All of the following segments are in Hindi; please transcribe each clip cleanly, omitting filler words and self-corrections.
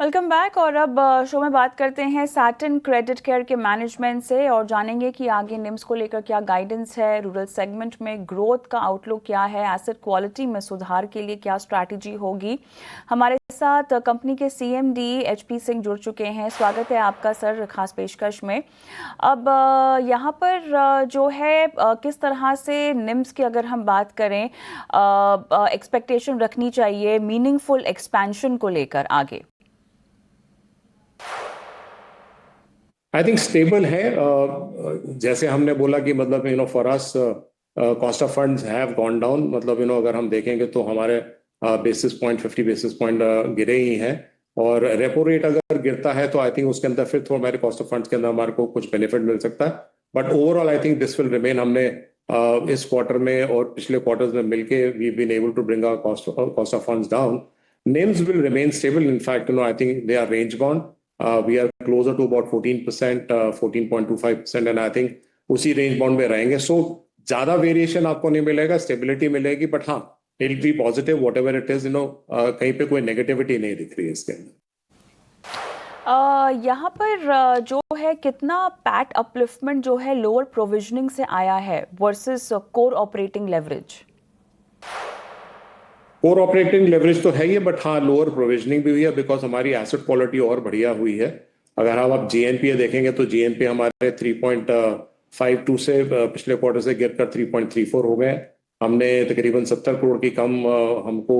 Welcome back. और अब शो में बात करते हैं सैटिन क्रेडिट केयर के मैनेजमेंट से और जानेंगे कि आगे निम्स को लेकर क्या गाइडेंस है, रूरल सेगमेंट में ग्रोथ का आउटलुक क्या है, एसेट क्वालिटी में सुधार के लिए क्या स्ट्रैटेजी होगी। हमारे साथ कंपनी के सीएमडी एचपी सिंह जुड़ चुके हैं। स्वागत है आपका सर खास पेशकश में। अब यहाँ पर जो है किस तरह से निम्स की अगर हम बात करें, एक्सपेक्टेशन रखनी चाहिए मीनिंगफुल एक्सपेंशन को लेकर आगे। आई थिंक स्टेबल है। जैसे हमने बोला कि मतलब for us cost of funds have gone down. मतलब अगर हम देखेंगे तो हमारे बेसिस पॉइंट 50 बेसिस पॉइंट गिरे ही हैं। और रेपो रेट अगर गिरता है तो आई थिंक उसके अंदर फिर थोड़ा हमारे कॉस्ट ऑफ फंड्स के अंदर हमारे को कुछ बेनिफिट मिल सकता है। But overall I think this will remain. हमने इस क्वार्टर में और पिछले क्वार्टर्स में मिलके we been able to bring our cost of funds down. NIMs will remain stable. In fact, I think they are range bound. We are closer to about 14%, 14.25%, and I think उसी रेंज बाउंड में रहेंगे। सो ज्यादा वेरिएशन आपको नहीं मिलेगा, स्टेबिलिटी मिलेगी। बट हाँ, it will be positive what ever it is. कहीं पे कोई नेगेटिविटी नहीं दिख रही है इसके अंदर। यहाँ पर जो है कितना पैट अपलिफ्टमेंट जो है लोअर प्रोविजनिंग से आया है versus core operating leverage. Core operating leverage तो है ही, बट हाँ लोअर प्रोविजनिंग भी हुई है बिकॉज हमारी एसेट क्वालिटी और बढ़िया हुई है। अगर हम आप जीएनपीए देखेंगे तो जीएनपीए हमारे 3.52 से पिछले क्वार्टर से गिरकर 3.34 हो गए। हमने तकरीबन 70 करोड़ की कम हमको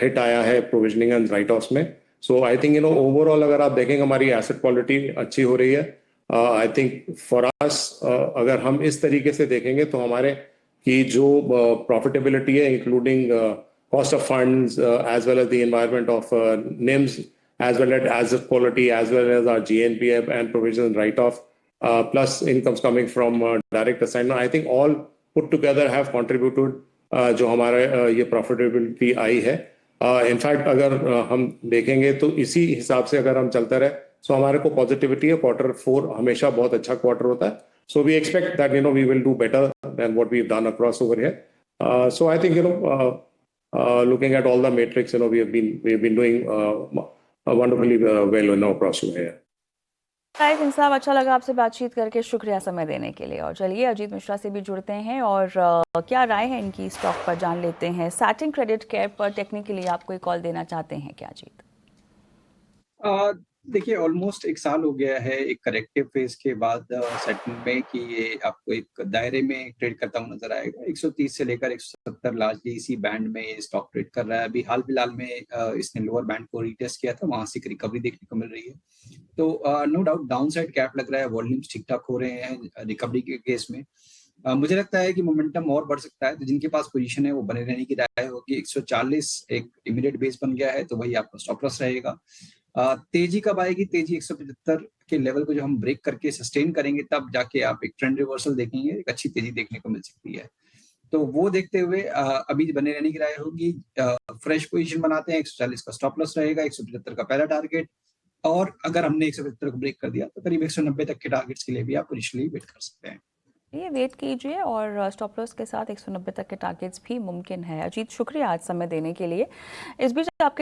हिट आया है प्रोविजनिंग एंड राइट ऑफ्स में। सो आई थिंक ओवरऑल अगर आप देखेंगे हमारी एसेट क्वालिटी अच्छी हो रही है। आई थिंक फॉर अस अगर हम इस तरीके से देखेंगे तो हमारे कि जो प्रॉफिटेबिलिटी है including cost of funds as well as the environment of NIMs as well as asset quality as well as our GNPA and provision write-off plus incomes coming from direct assignment. I think all put together have contributed जो हमारे ये profitability आई है। इनफैक्ट अगर हम देखेंगे तो इसी हिसाब से अगर हम चलते रहे तो हमारे को पॉजिटिविटी है। Q4 हमेशा बहुत अच्छा क्वार्टर होता है। So we expect that we will do better than what we've done across over here. So I think looking at all the metrics, we've been doing wonderfully well across over here. Singh साहब, अच्छा लगा आपसे बातचीत करके, शुक्रिया समय देने के लिए। और चलिए अजीत मिश्रा से भी जुड़ते हैं और क्या राय है इनकी स्टॉक पर जान लेते हैं। सैटिन क्रेडिट केयर पर टेक्निकली आप कोई कॉल देना चाहते हैं क्या अजीत? देखिए ऑलमोस्ट 1 साल हो गया है एक करेक्टिव फेज के बाद सेटिंग में कि ये आपको एक दायरे में ट्रेड करता हुआ नजर आएगा। 130 से लेकर 170 लार्जली इसी बैंड में ये स्टॉक ट्रेड कर रहा है। अभी हाल फिलहाल में इसने लोअर बैंड को रीटेस्ट किया था, वहां से एक रिकवरी देखने को मिल रही है। तो no doubt downside cap लग रहा है, वॉल्यूम्स ठीक ठाक हो रहे हैं रिकवरी के केस में। मुझे लगता है कि मोमेंटम और बढ़ सकता है, तो जिनके पास पोजीशन है वो बने रहने की राय होगी। 140 एक इमीडिएट बेस बन गया है, तो वही आपका स्टॉप लॉस रहेगा। तेजी कब आएगी? तेजी 175 के लेवल को जो हम ब्रेक करके सस्टेन करेंगे तब जाके आप एक ट्रेंड रिवर्सल देखेंगे, एक अच्छी तेजी देखने को मिल सकती है। तो वो देखते हुए अभी बने रहने की राय होगी। फ्रेश पोजीशन बनाते हैं, 140 का स्टॉप लॉस रहेगा, 175 का पहला टारगेट। और अगर हमने 175 को ब्रेक कर दिया तो करीब 190 तक के टारगेट्स के लिए भी आप पोजिशनली वेट कर सकते हैं। ये वेट कीजिए और स्टॉप लॉस के साथ 190 तक के टारगेट्स भी मुमकिन है। अजीत, शुक्रिया आज समय देने के लिए। इस बीच आपके